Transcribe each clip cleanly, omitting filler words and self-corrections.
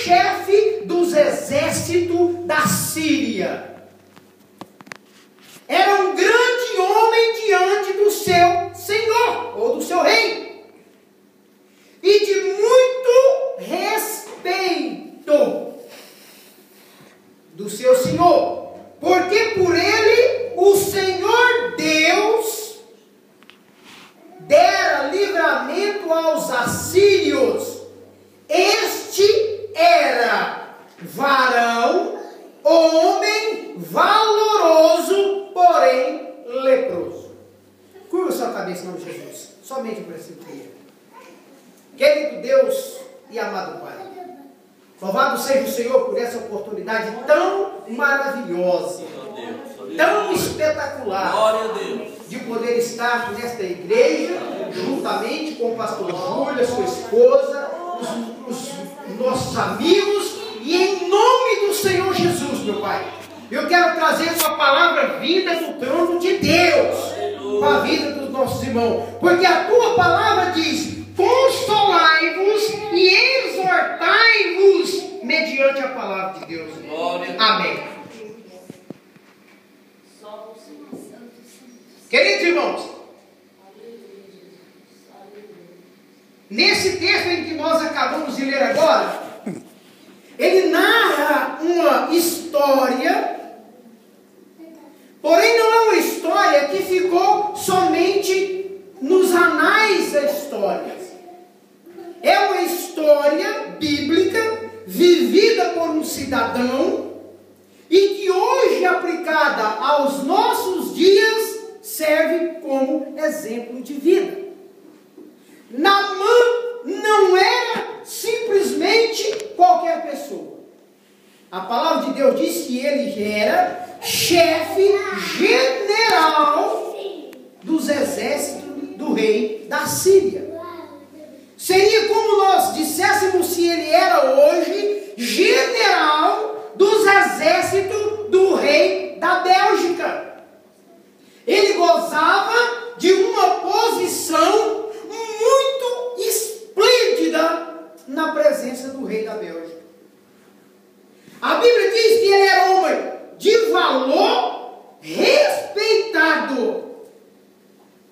chefe dos exércitos da Síria. Era um grande homem diante do seu senhor, ou do seu rei, e de muito respeito do seu senhor, porque por ele o Senhor Deus dera livramento aos assírios. Este era varão, homem valoroso, porém leproso. Curva sua cabeça em nome de Jesus, somente para esse dia. Querido Deus e amado Pai, louvado seja o Senhor por essa oportunidade tão maravilhosa, tão espetacular, de poder estar nesta igreja, juntamente com o pastor Júlio, a sua esposa, os nossos amigos, e em nome do Senhor Jesus, meu Pai, eu quero trazer sua palavra vida do trono de Deus, para a vida dos nossos irmãos, porque a tua palavra diz: consolai-vos e exortai-vos mediante a palavra de Deus. Amém. Queridos irmãos, nesse texto em que nós acabamos de ler agora, ele narra uma história, porém não é uma história que ficou somente nos anais da história. É uma história bíblica vivida por um cidadão e que hoje, aplicada aos nossos dias, serve como exemplo de vida. Naamã não era simplesmente qualquer pessoa. A palavra de Deus diz que ele era chefe general dos exércitos do rei da Síria. Seria como nós disséssemos se ele era hoje general dos exércitos do rei da Bélgica. Ele gozava de uma posição muito esplêndida na presença do rei da Bélgica. A Bíblia diz que ele era homem de valor, respeitado.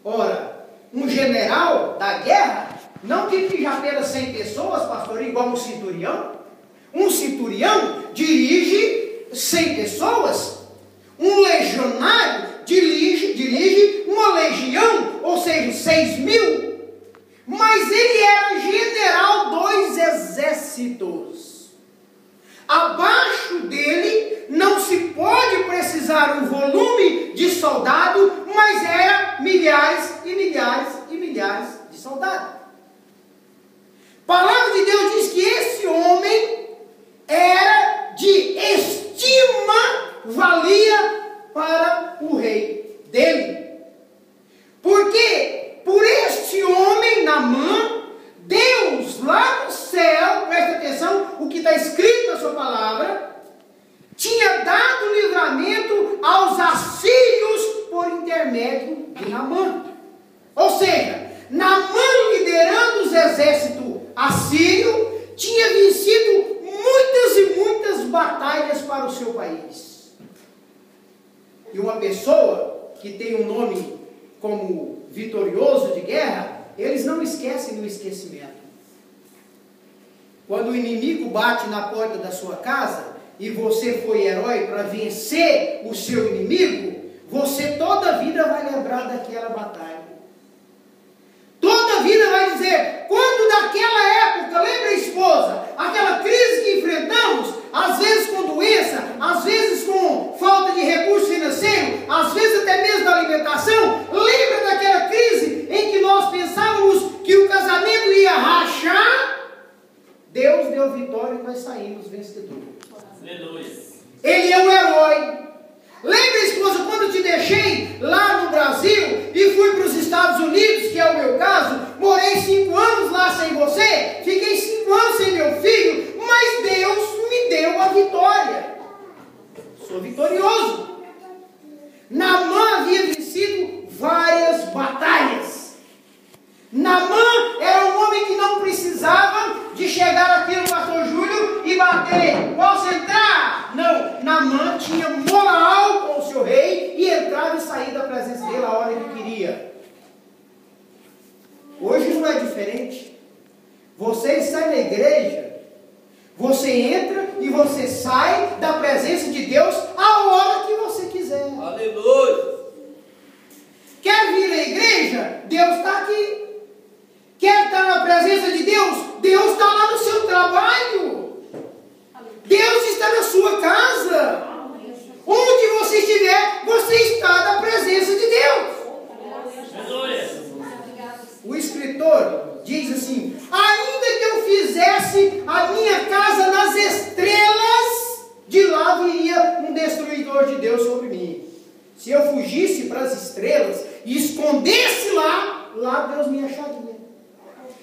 Ora, um general da guerra não dirige apenas 100 pessoas, pastor, igual um centurião. Um centurião dirige 100 pessoas. Um legionário dirige uma legião, ou seja, 6.000. Mas ele era general dos exércitos. Abaixo dele não se pode precisar um volume de soldado, mas era milhares e milhares e milhares de soldados. A palavra de Deus diz que esse homem era de estima, valia para o rei dele. Porque por este homem, Naamã, Deus lá no céu, presta atenção, o que está escrito na sua palavra, tinha dado livramento aos assírios por intermédio de Naamã. Ou seja, Naamã, liderando os exércitos assírios, tinha vencido muitas e muitas batalhas para o seu país. E uma pessoa que tem um nome como vitorioso de guerra, eles não esquecem do esquecimento. Quando o inimigo bate na porta da sua casa e você foi herói para vencer o seu inimigo, você toda a vida vai lembrar daquela batalha. Toda a vida vai dizer, quando naquela época, lembra a esposa, aquela crise que enfrentamos, às vezes com doença, às vezes com falta de recurso financeiro, às vezes até mesmo da alimentação, lembra daquela crise em que nós pensávamos que o casamento ia rachar? Deus deu vitória e nós saímos vencedores. Aleluia. Ele é um herói. Lembra, esposa, quando eu te deixei lá no Brasil e fui para os Estados Unidos, que é o meu caso, morei 5 anos lá sem você, fiquei 5 anos sem meu filho, mas Deus me deu a vitória. Sou vitorioso. Naamã havia vencido várias batalhas. Naamã era um homem que não precisava de chegar aqui no pastor Júlio e bater Naamã tinha moral com o seu rei e entrava e saía da presença dele a hora que queria. Hoje não é diferente. Você está na igreja, você entra e você sai da presença de Deus a hora que você quiser. Aleluia. Quer vir à igreja? Deus está aqui. Quer estar na presença de Deus? Deus está lá no seu trabalho. Deus está na sua casa. Onde você estiver, você está na presença de Deus. O escritor diz assim: ainda que eu fizesse a minha casa nas estrelas, de lá viria um destruidor de Deus sobre mim. Se eu fugisse para as estrelas e escondesse lá Deus me acharia.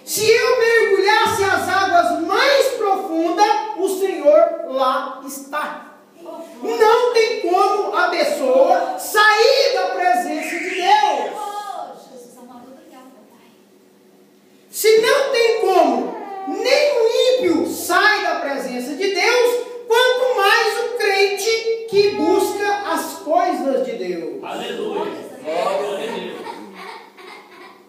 Se eu mergulhasse as águas mais profundas, o Senhor lá está. Não tem como a pessoa sair da presença de Deus. Se não tem como, nem o ímpio sai da presença de Deus, quanto mais o crente que busca as coisas de Deus. Aleluia. Glória a Deus.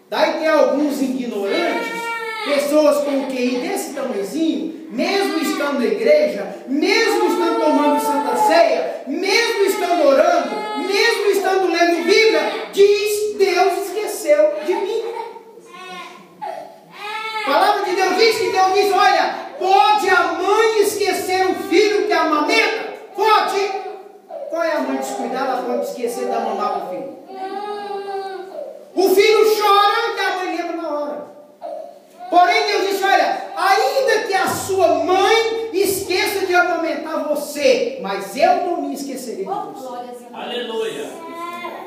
Daí tem alguns ignorantes, pessoas com QI desse tamanhozinho, mesmo estando na igreja, mesmo estando tomando Santa Ceia, mesmo estando orando, mesmo estando lendo Bíblia, diz: Deus esqueceu de mim. A palavra de Deus diz que Deus diz: olha, pode a mãe esquecer o filho que amamenta? Pode. Qual é a mãe descuidada? Ela pode esquecer de amamar para o filho. O filho chora e a mãe lembra na hora. Porém Deus diz: olha, ainda que a sua mãe esqueça de amamentar você, mas eu não me esquecerei de você. Aleluia.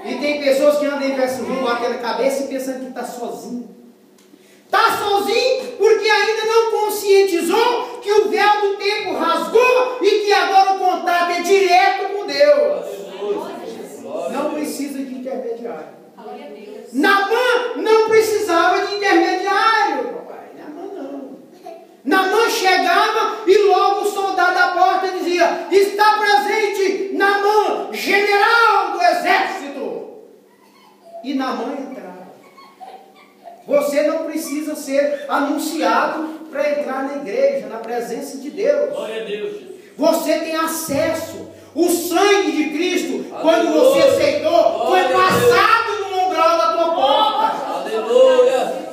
E tem pessoas que andam em verso rumo, batendo a cabeça e pensando que está sozinho. Está sozinho porque ainda não conscientizou que o véu do tempo rasgou e que agora o contato é direto com Deus. Não precisa de intermediário. Naamã não precisava de intermediário, papai. Naamã não. Naamã chegava e logo o soldado da porta dizia: está presente Naamã, general do exército. E Naamã entrava. Você não precisa ser anunciado para entrar na igreja, na presença de Deus. Glória a Deus. Você tem acesso. O sangue de Cristo, quando você aceitou, foi passado no umbral da tua porta. Aleluia.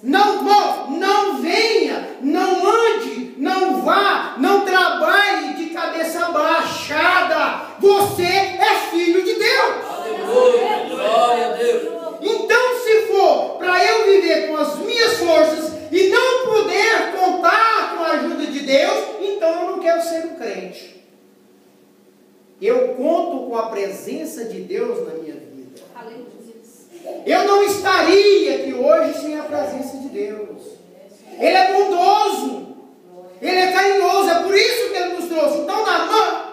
Não venha, não ande, não vá, não trabalhe de cabeça baixada. Você é filho de Deus. Aleluia. Glória a Deus. Então, se for para eu viver com as minhas forças e não poder contar com a ajuda de Deus, então eu não quero ser um crente. Eu conto com a presença de Deus na minha vida. Eu não estaria aqui hoje sem a presença de Deus. Ele é bondoso, Ele é carinhoso, é por isso que Ele nos trouxe. Então, Naamã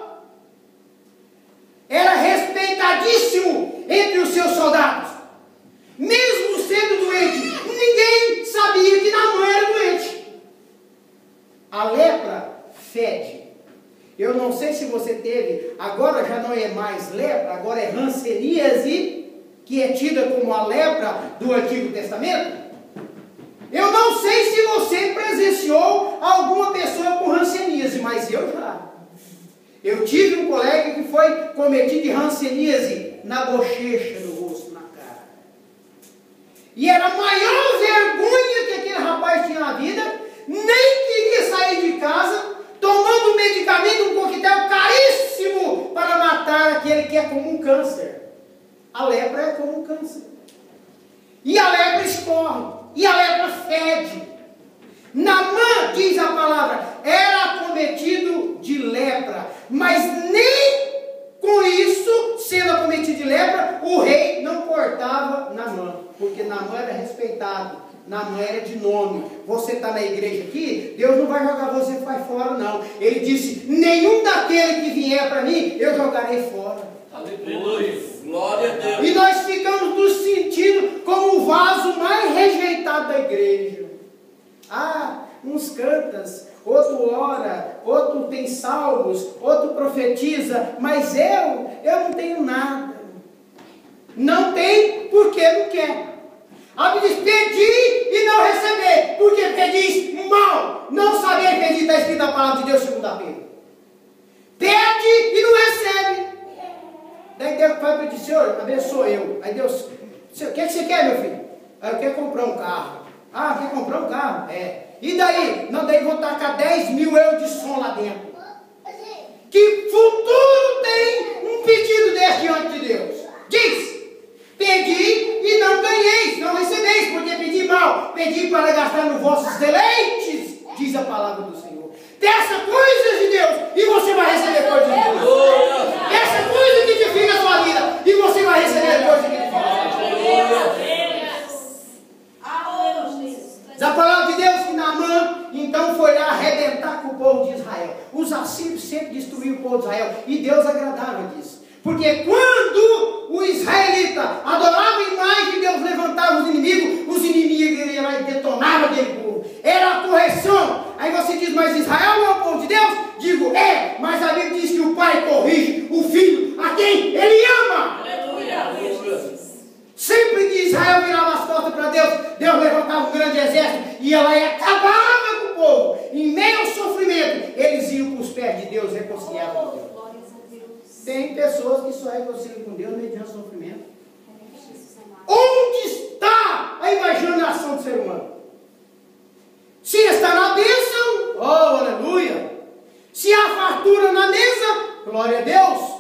era respeitadíssimo entre os seus soldados. Mesmo sendo doente, ninguém sabia que Naamã era doente. A lepra fede. Eu não sei se você teve, agora já não é mais lepra, agora é hanseníase, que é tida como a lepra do Antigo Testamento. Eu não sei se você presenciou alguma pessoa com hanseníase, mas eu já. Eu tive um colega que foi cometido de hanseníase na bochecha do rosto, na cara. E era a maior vergonha que aquele rapaz tinha na vida, nem queria sair de casa, tomando um medicamento, um coquetel caríssimo para matar aquele que é como um câncer. A lepra é como um câncer. E a lepra escorre. E a lepra fede. Naamã, diz a palavra, era acometido de lepra. Mas nem com isso, sendo acometido de lepra, o rei não cortava Naamã. Porque Naamã era respeitado. Naamã era de nome. Você está na igreja aqui, Deus não vai jogar você para fora, não. Ele disse: nenhum daquele que vier para mim, eu jogarei fora. Aleluia. Glória a Deus. E nós ficamos nos sentindo como o vaso mais rejeitado da igreja. Uns cantam, outro ora, outro tem salmos, outro profetiza, mas eu não tenho nada. Não tem porque não quer. A Bíblia diz: pedir e não receber, porque pedis mal, não saber pedir, está escrito na palavra de Deus, segundo a Pedro. Pede e não recebe. Daí Deus vai pedir: Senhor, abençoa eu. Aí Deus: o que você quer, meu filho? Eu quero comprar um carro. Quer comprar um carro? E daí? Não, daí vou tacar 10 mil euros de som lá dentro. Que futuro tem um pedido desse diante de Deus? Diz: pedi e não ganheis, não recebeis, porque pedi mal. Pedi para gastar nos vossos deleites, diz a palavra do Senhor. Peça coisas de Deus e você vai receber coisas de Deus. Peça coisas que edificam a sua vida e você vai receber coisas que edificam a sua vida. Da palavra de Deus que Naamã então foi lá arrebentar com o povo de Israel. Os assírios sempre destruíram o povo de Israel e Deus agradava disso. Porque quando o israelita adorava a imagem, Deus levantava os inimigos iam lá e detonavam aquele povo. Era a correção. Aí você diz: mas Israel não é o povo de Deus? Digo: mas a Bíblia diz que o pai corrige o filho a quem ele ama. Sempre que Israel virava as costas para Deus, Deus levantava um grande exército e ela acabava com o povo. Em meio ao sofrimento, eles iam para os pés de Deus, reconciliavam com Deus. Tem pessoas que só reconciliam com Deus mediante sofrimento. Onde está a imaginação do ser humano? Se está na bênção, oh aleluia. Se há fartura na mesa, glória a Deus.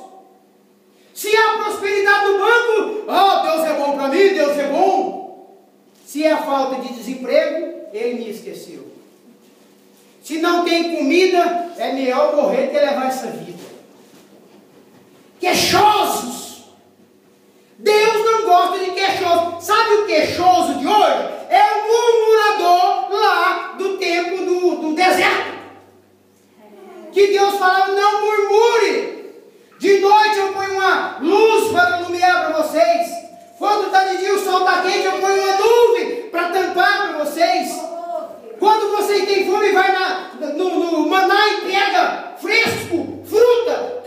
Se há prosperidade no banco, oh, Deus é bom para mim, Deus é bom. Se há falta de desemprego, Ele me esqueceu. Se não tem comida, é melhor morrer que levar essa vida. Queixosos. Deus não gosta de queixosos. Sabe o queixoso de hoje? É o murmurador lá do tempo do deserto. Que Deus falava: não murmure. De noite eu ponho uma luz para iluminar para vocês. Quando está de dia o sol está quente, eu ponho uma nuvem para tampar para vocês. Quando vocês têm fome, vai no maná e pega fresco, fruta.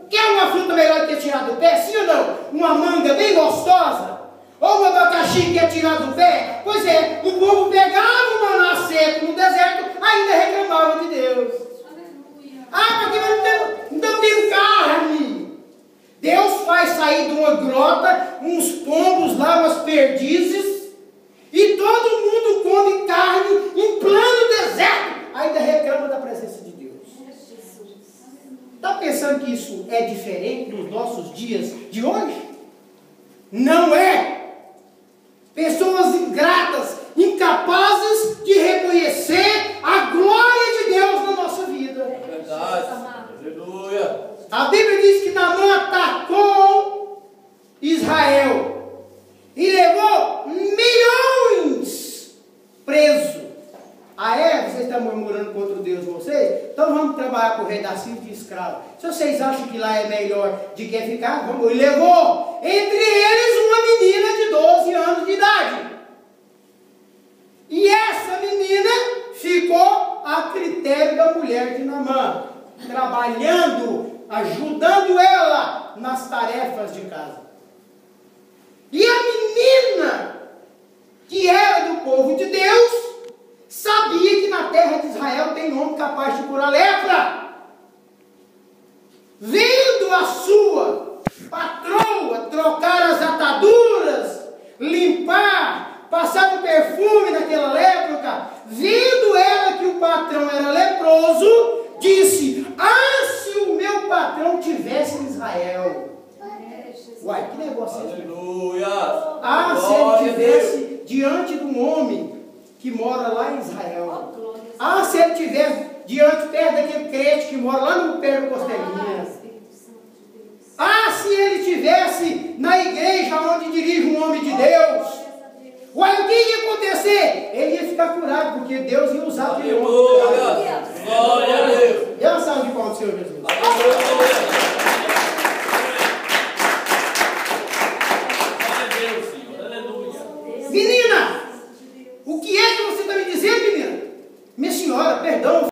Quer uma fruta melhor do que tirar do pé? Sim ou não? Uma manga bem gostosa? Ou um abacaxi que é tirado do pé? Pois é, o povo pegava o maná seco no deserto, ainda reclamava de Deus. Porque não tem carne. Deus faz sair de uma grota uns pombos lá, umas perdizes, e todo mundo come carne em plano deserto, ainda reclama da presença de Deus. Está pensando que isso é diferente dos nossos dias de hoje? Não é. Pessoas ingratas, incapazes de reconhecer a glória de Deus na nossa vida. Aleluia. A Bíblia diz que Naamã atacou Israel e levou milhões presos. Vocês estão murmurando contra o Deus de vocês? Então vamos trabalhar com o rei da Síria de escravo. Se vocês acham que lá é melhor de que ficar, vamos. E levou entre eles uma menina de 12 anos de idade. E essa menina ficou a critério da mulher de Naamã, trabalhando, ajudando ela nas tarefas de casa. E a menina, que era do povo de Deus, sabia que na terra de Israel tem homem capaz de curar lepra. Vendo a sua patroa trocar as ataduras, limpar, passar o perfume naquela época, vendo ela que o patrão era leproso, disse: se o meu patrão tivesse em Israel. Uai, que negócio é esse? Aleluia. Se ele tivesse diante de um homem que mora lá em Israel. Se ele tivesse perto daquele crente que mora lá no pé do Costelinha. Se ele tivesse na igreja onde dirige um homem de Deus. O que ia acontecer? Ele ia ficar curado, porque Deus ia usar aquele homem.